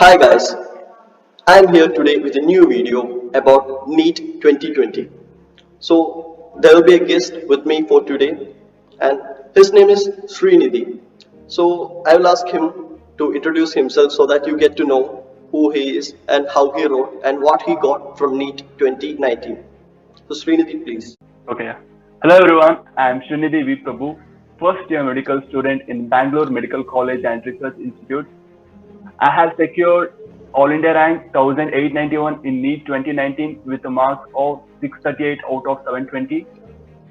Hi guys, I am here today with a new video about Neet 2020. So there will be a guest with me for today and his name is Srinidhi. So I will ask him to introduce himself so that you get to know who he is and how he wrote and what he got from Neet 2019. So Srinidhi, please. Okay. Hello everyone. I am Srinidhi V Prabhu, first year medical student in Bangalore Medical College and Research Institute. I have secured All India rank 1891 in NEET 2019 with a mark of 638 out of 720.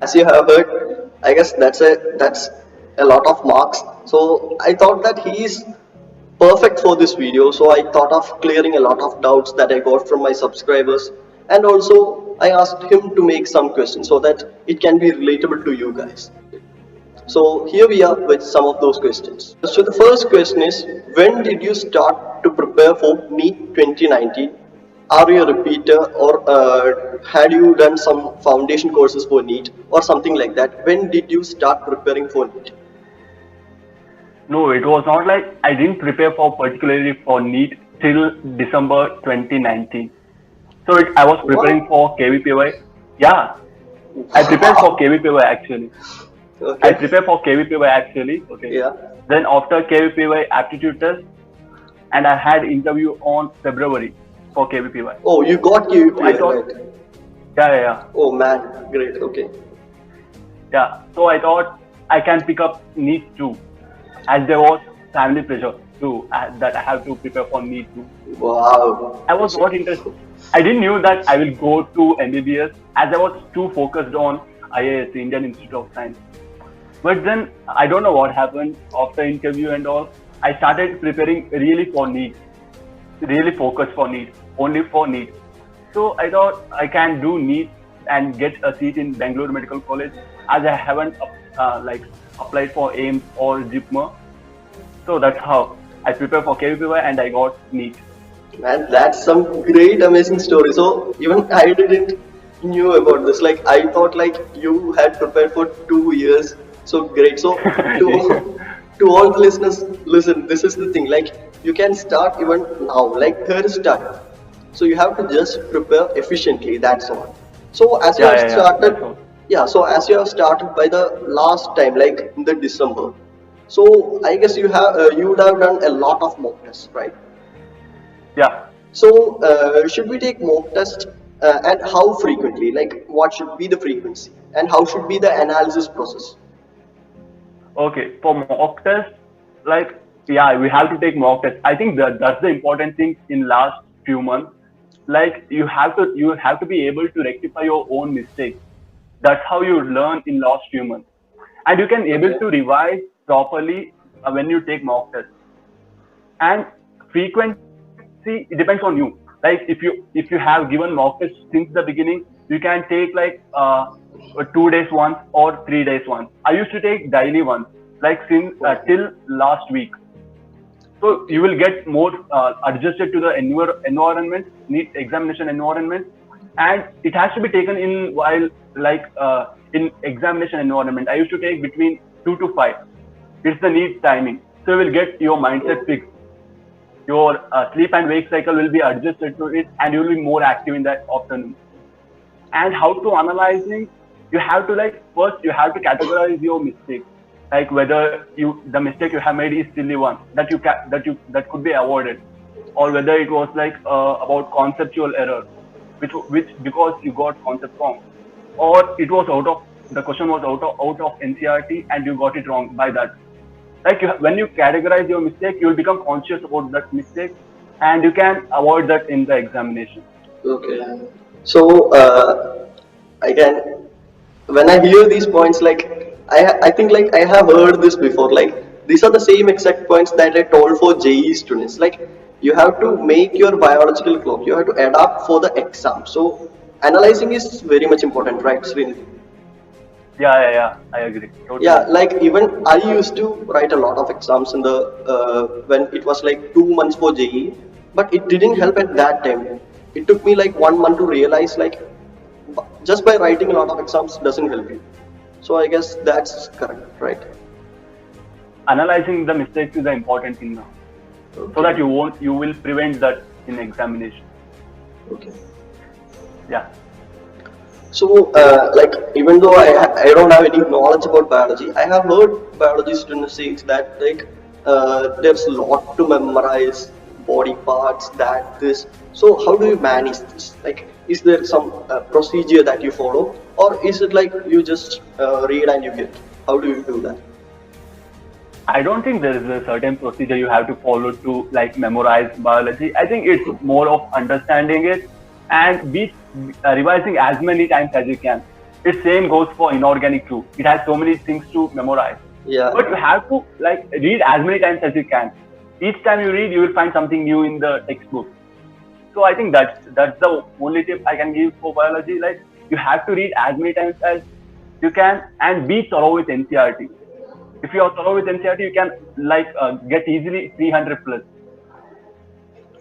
As you have heard, I guess that's a lot of marks. So I thought that he is perfect for this video, so I thought of clearing a lot of doubts that I got from my subscribers, and also I asked him to make some questions so that it can be relatable to you guys. So here we are with some of those questions. So the first question is, when did you start to prepare for NEET 2019? Are you a repeater, or had you done some foundation courses for NEET or something like that? When did you start preparing for NEET? No, it was not like I didn't prepare for particularly for NEET till December 2019. So I was preparing What? for KVPY. Yeah, I prepared for Wow. KVPY actually. I Okay. prepared for KVPY actually. Okay. Yeah. Then after KVPY aptitude test, and I had interview on February for KVPY. Oh, you got So I QPI, thought, right? yeah. Oh man, great. Okay. Yeah. So I thought I can pick up NEET too, as there was family pressure too, that I have to prepare for NEET too. Wow. I was not interested. I didn't knew that I will go to MBBS as I was too focused on IIS, Indian Institute of Science. But then I don't know what happened after interview and all. I started preparing really for NEET, really focused for NEET, only for NEET. So I thought I can do NEET and get a seat in Bangalore Medical College as I haven't like applied for AIMS or JIPMER. So that's how I prepared for KVPY and I got NEET. Man, that's some great, amazing story. So even I didn't knew about this. Like I thought, like you had prepared for 2 years. So great. So to to all the listeners, listen. This is the thing. Like you can start even now. Like here is time. So you have to just prepare efficiently. That's all. So as you have Yeah. started, That's all. yeah. So as you have started by the last time, like in the December. So I guess you would have done a lot of mock tests, right? Yeah. So, should we take mock test and how frequently? Like, what should be the frequency and how should be the analysis process? Okay. For mock test, like yeah, we have to take mock test. I think that's the important thing in last few months. Like you have to be able to rectify your own mistakes. That's how you learn in last few months, and you can able Okay. to revise properly when you take mock test. And frequency, it depends on you. Like if you have given mock test since the beginning, you can take like 2 days once or 3 days once. I used to take daily once, like since Oh, till last week. So okay. you will get more adjusted to the environment, need examination environment, and it has to be taken in while like in examination environment. I used to take between 2 to 5. It's the need timing, so you will get your mindset Oh, fixed. Your sleep and wake cycle will be adjusted to it, and you will be more active in that afternoon. And how to analyzing, you have to like first you have to categorize your mistakes, like whether the mistake you have made is silly one that could be avoided, or whether it was like about conceptual error, which because you got concept wrong, or it was out of the question was out of NCRT and you got it wrong by that. Like when you categorize your mistake, you will become conscious about that mistake, and you can avoid that in the examination. okay. So, I can, when I hear these points, like, I think like I have heard this before. Like, these are the same exact points that I told for JE students. Like, you have to make your biological clock, you have to adapt for the exam. So, analyzing is very much important, right, Srinidhi? Yeah. I agree. Totally Yeah, agree. like even I used to write a lot of exams in the when it was like 2 months for JE, but it didn't help at that time. It took me like 1 month to realize like just by writing a lot of exams doesn't help you. So I guess that's correct, right? Analyzing the mistakes is the important thing now. so Okay. that you will prevent that in examination. Okay. Yeah. So, like, even though I don't have any knowledge about biology, I have heard biology students say that like there's a lot to memorize, body parts, that this. So, how do you manage this? Like, is there some procedure that you follow, or is it like you just read and you get? How do you do that? I don't think there is a certain procedure you have to follow to like memorize biology. I think it's more of understanding it and be revising as many times as you can. It same goes for inorganic too. It has so many things to memorize, Yeah. but you have to like read as many times as you can. Each time you read, you will find something new in the textbook. So I think that's the only tip I can give for biology. Like you have to read as many times as you can and be thorough with NCRT. If you are thorough with NCRT, you can like get easily 300 plus.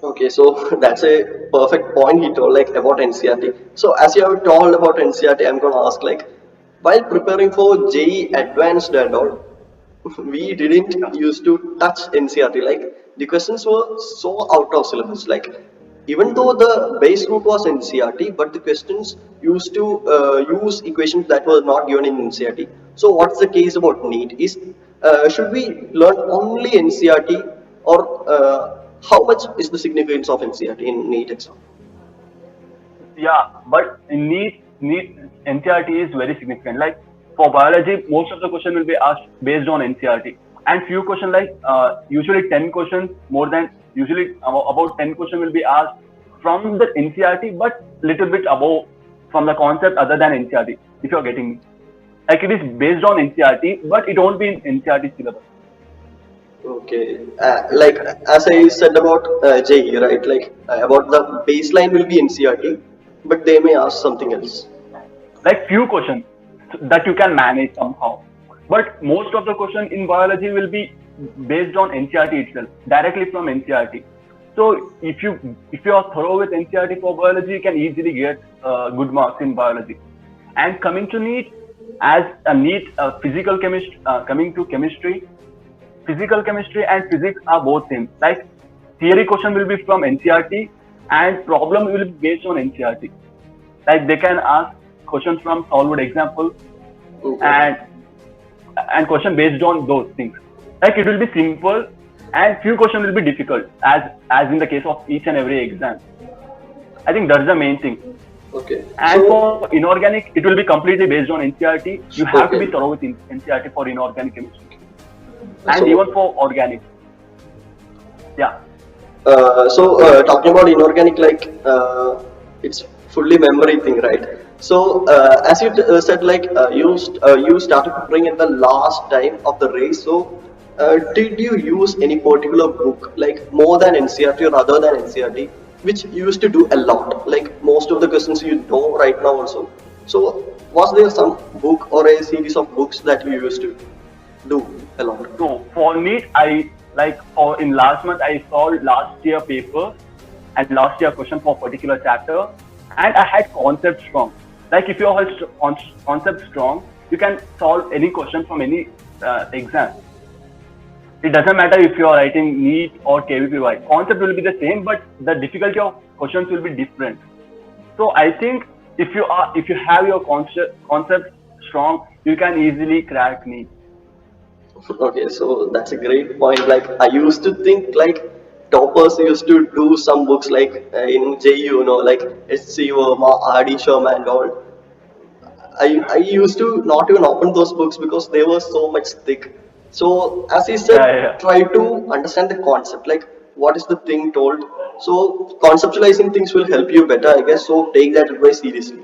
Okay, so that's a perfect point he told like about NCRT. So as you have told about NCRT, I'm gonna ask like while preparing for JE Advanced and all, we didn't Yeah. used to touch NCRT. Like the questions were so out of syllabus. Like even though the base route was NCRT, but the questions used to use equations that were not given in NCRT. So what's the case about NEET? Is should we learn only NCRT or how much is the significance of NCRT in NEET exam? Yeah, but in NEET NCRT is very significant. Like for biology, most of the question will be asked based on NCRT, and few question like usually 10 questions more than usually about 10 question will be asked from the NCRT, but little bit above from the concept other than NCRT. If you're getting me, like it is based on NCRT, but it won't be in NCRT syllabus. Okay, like as I said about JE, right? Like about the baseline will be NCRT, but they may ask something else. Like few questions that you can manage somehow, but most of the question in biology will be based on NCRT itself, directly from NCRT. So if you are thorough with NCRT for biology, you can easily get good marks in biology. And coming to NEET, as a NEET physical chemistry, coming to chemistry, physical chemistry and physics are both same. Like theory question will be from NCRT and problem will be based on NCRT. Like they can ask questions from solved example Okay. and question based on those things. Like it will be simple and few questions will be difficult as in the case of each and every exam. I think that's the main thing. Okay. And So for inorganic, it will be completely based on NCRT. You have to be okay. thorough with NCRT for inorganic chemistry and So even for organic. Yeah. talking about inorganic, like it's fully memory thing, right? So as you said, like you started preparing at the last time of the race. So did you use any particular book, like more than NCRT or other than NCRT, which you used to do a lot? Like most of the questions you know right now also. So was there some book or a series of books that you used to do a lot? So for NEET, I like for in last month I solved last year paper and last year question for particular chapter, and I had concept strong. Like if you have concept strong, you can solve any question from any exam. It doesn't matter if you are writing NEET or KVPY. Concept will be the same, but the difficulty of questions will be different. So I think if you have your concept strong, you can easily crack NEET. Okay, so that's a great point. Like I used to think like toppers used to do some books like in JU, like SC Verma, RD Sharma and all. I used to not even open those books because they were so much thick. So as he said, Yeah, yeah. try to understand the concept, like what is the thing told. So conceptualizing things will help you better, I guess. So take that advice seriously.